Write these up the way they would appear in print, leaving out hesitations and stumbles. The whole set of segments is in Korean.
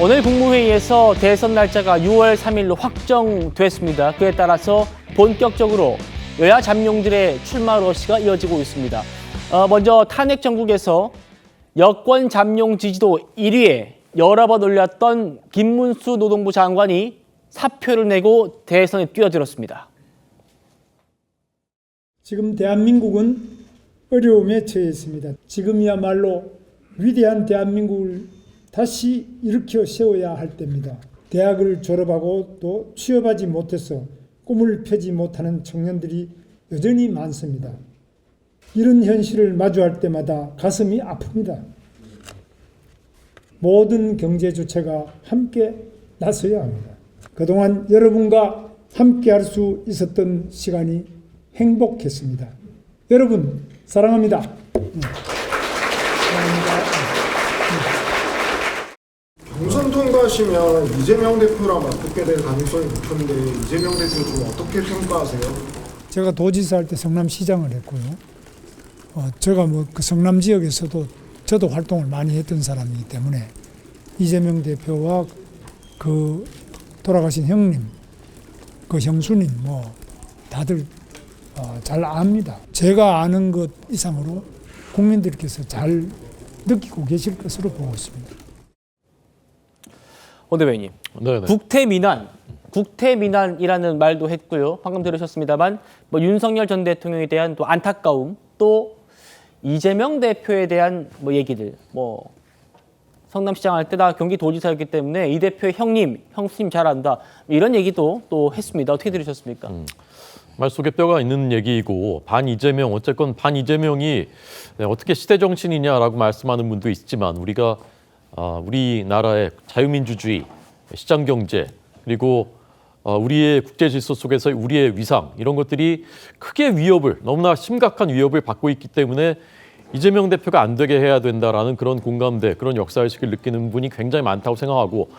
오늘 국무회의에서 대선 날짜가 6월 3일로 확정됐습니다. 그에 따라서 본격적으로 여야 잠룡들의 출마 러시가 이어지고 있습니다. 먼저 탄핵 정국에서 여권 잠룡 지지도 1위에 여러 번 올렸던 김문수 노동부 장관이 사표를 내고 대선에 뛰어들었습니다. 지금 대한민국은 어려움에 처해 있습니다. 지금이야말로 위대한 대한민국을 다시 일으켜 세워야 할 때입니다. 대학을 졸업하고 또 취업하지 못해서 꿈을 펴지 못하는 청년들이 여전히 많습니다. 이런 현실을 마주할 때마다 가슴이 아픕니다. 모든 경제 주체가 함께 나서야 합니다. 그동안 여러분과 함께 할 수 있었던 시간이 행복했습니다. 여러분 사랑합니다. 경선 통과하시면 이재명 대표랑 맞붙게 될 가능성이 높은데 이재명 대표 좀 어떻게 평가하세요? 제가 도지사 할 때 성남시장을 했고요. 제가 그 성남 지역에서도 저도 활동을 많이 했던 사람이기 때문에 이재명 대표와 그 돌아가신 형님, 그 형수님 다들 잘 압니다. 제가 아는 것 이상으로 국민들께서 잘 느끼고 계실 것으로 보고 있습니다. 오 대변인님, 국태민안이라는 말도 했고요. 방금 들으셨습니다만 윤석열 전 대통령에 대한 또 안타까움, 또 이재명 대표에 대한 얘기들, 성남시장 할 때 나 경기도지사였기 때문에 이 대표의 형수님 잘 안다, 이런 얘기도 또 했습니다. 어떻게 들으셨습니까? 말 속에 뼈가 있는 얘기이고, 반 이재명, 반 이재명이 어떻게 시대 정신이냐라고 말씀하는 분도 있지만, 우리가 우리나라의 자유민주주의, 시장경제, 그리고 우리의 국제 질서 속에서 우리의 위상, 이런 것들이 크게 너무나 심각한 위협을 받고 있기 때문에 이재명 대표가 안 되게 해야 된다라는 그런 공감대, 그런 역사의식을 느끼는 분이 굉장히 많다고 생각하고,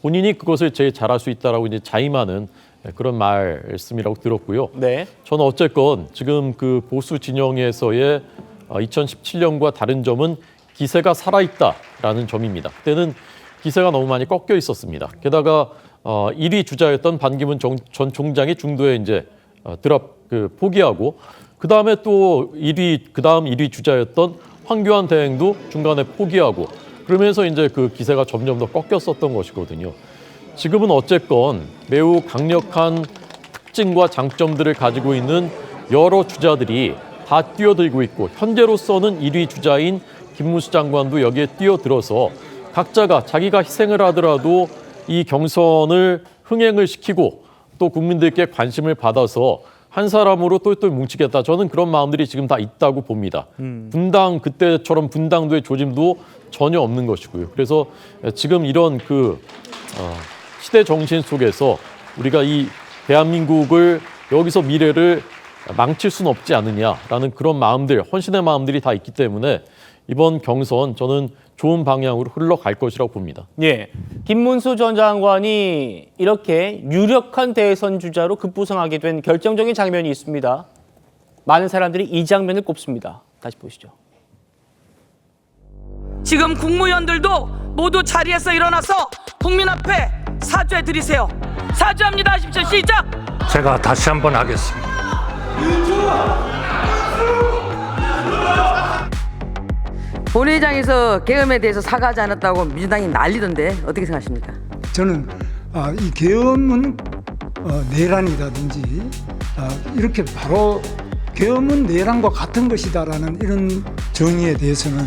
본인이 그것을 제일 잘할 수 있다라고 이제 자임하는 그런 말씀이라고 들었고요. 네. 저는 어쨌건 지금 그 보수 진영에서의 2017년과 다른 점은 기세가 살아있다라는 점입니다. 그때는 기세가 너무 많이 꺾여 있었습니다. 게다가 1위 주자였던 반기문 전 총장이 중도에 이제 포기하고, 그 다음에 또 그다음 1위 주자였던 황교안 대행도 중간에 포기하고, 그러면서 이제 그 기세가 점점 더 꺾였었던 것이거든요. 지금은 어쨌건 매우 강력한 특징과 장점들을 가지고 있는 여러 주자들이 다 뛰어들고 있고, 현재로서는 1위 주자인 김문수 장관도 여기에 뛰어들어서 각자가 자기가 희생을 하더라도 이 경선을 흥행을 시키고 또 국민들께 관심을 받아서 한 사람으로 똘똘 뭉치겠다. 저는 그런 마음들이 지금 다 있다고 봅니다. 그때처럼 분당도의 조짐도 전혀 없는 것이고요. 그래서 지금 이런 시대 정신 속에서 우리가 이 대한민국을 여기서 미래를 망칠 수는 없지 않느냐라는 그런 마음들, 헌신의 마음들이 다 있기 때문에 이번 경선 저는 좋은 방향으로 흘러갈 것이라고 봅니다. 예, 김문수 전 장관이 이렇게 유력한 대선 주자로 급부상하게 된 결정적인 장면이 있습니다. 많은 사람들이 이 장면을 꼽습니다. 다시 보시죠. 지금 국무위원들도 모두 자리에서 일어나서 국민 앞에 사죄 드리세요. 사죄합니다 하십시오. 시작! 제가 다시 한번 하겠습니다. 본회의장에서 계엄에 대해서 사과하지 않았다고 민주당이 난리던데 어떻게 생각하십니까? 저는 이 계엄은 내란이라든지 이렇게 바로 계엄은 내란과 같은 것이다라는 이런 정의에 대해서는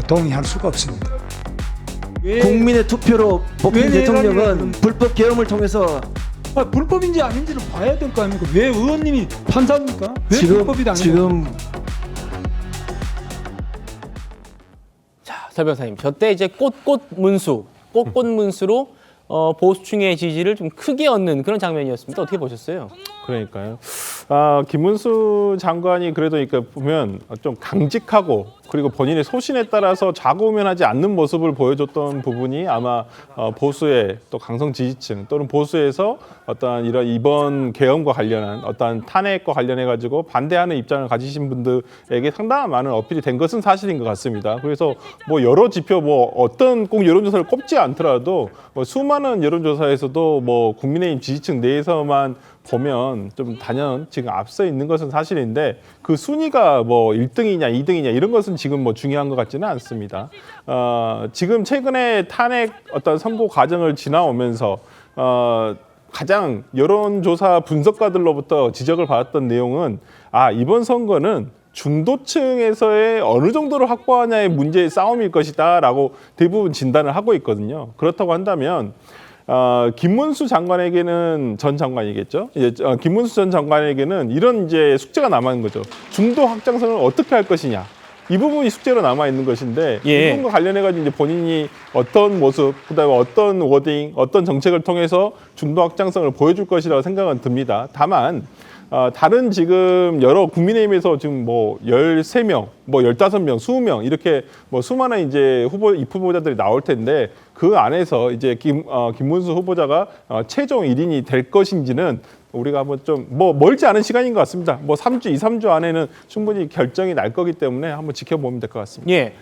동의할 수가 없습니다. 국민의 투표로 뽑힌 대통령은 불법 계엄을 통해서 불법인지 아닌지를 봐야 될 거 아닙니까? 왜 의원님이 판사입니까? 왜 불법이다 아니고? 서 변호사님, 저때 이제 꽃꽃 문수로 보수층의 지지를 좀 크게 얻는 그런 장면이었습니다. 어떻게 보셨어요? 그러니까요. 김문수 장관이 그래도 보면 좀 강직하고 그리고 본인의 소신에 따라서 좌고우면하지 않는 모습을 보여줬던 부분이 아마 보수의 또 강성 지지층 또는 보수에서 어떠한 이런 이번 계엄과 관련한 어떠한 탄핵과 관련해 가지고 반대하는 입장을 가지신 분들에게 상당한 많은 어필이 된 것은 사실인 것 같습니다. 그래서 뭐 여러 지표 뭐 어떤 꼭 여론조사를 꼽지 않더라도 뭐 수많은 여론조사에서도 뭐 국민의힘 지지층 내에서만 보면 좀 단연 지금 앞서 있는 것은 사실인데 그 순위가 뭐 1등이냐 2등이냐 이런 것은 지금 뭐 중요한 것 같지는 않습니다. 지금 최근에 탄핵 어떤 선고 과정을 지나오면서 가장 여론조사 분석가들로부터 지적을 받았던 내용은 이번 선거는 중도층에서의 어느 정도를 확보하냐의 문제의 싸움일 것이다 라고 대부분 진단을 하고 있거든요. 그렇다고 한다면 김문수 장관에게는 전 장관이겠죠. 김문수 전 장관에게는 이런 이제 숙제가 남아 있는 거죠. 중도 확장성을 어떻게 할 것이냐. 이 부분이 숙제로 남아 있는 것인데 이 부분과 관련해 가지고 이제 본인이 어떤 모습, 그다음에 어떤 워딩, 어떤 정책을 통해서 중도 확장성을 보여줄 것이라고 생각은 듭니다. 다만 다른 지금 여러 국민의힘에서 지금 뭐 13명, 뭐 15명, 20명 이렇게 뭐 수많은 이제 입후보자들이 나올 텐데 그 안에서 이제 김문수 후보자가 최종 1인이 될 것인지는 우리가 한번 좀 뭐 멀지 않은 시간인 것 같습니다. 뭐 3주, 2, 3주 안에는 충분히 결정이 날 거기 때문에 한번 지켜보면 될 것 같습니다. 예.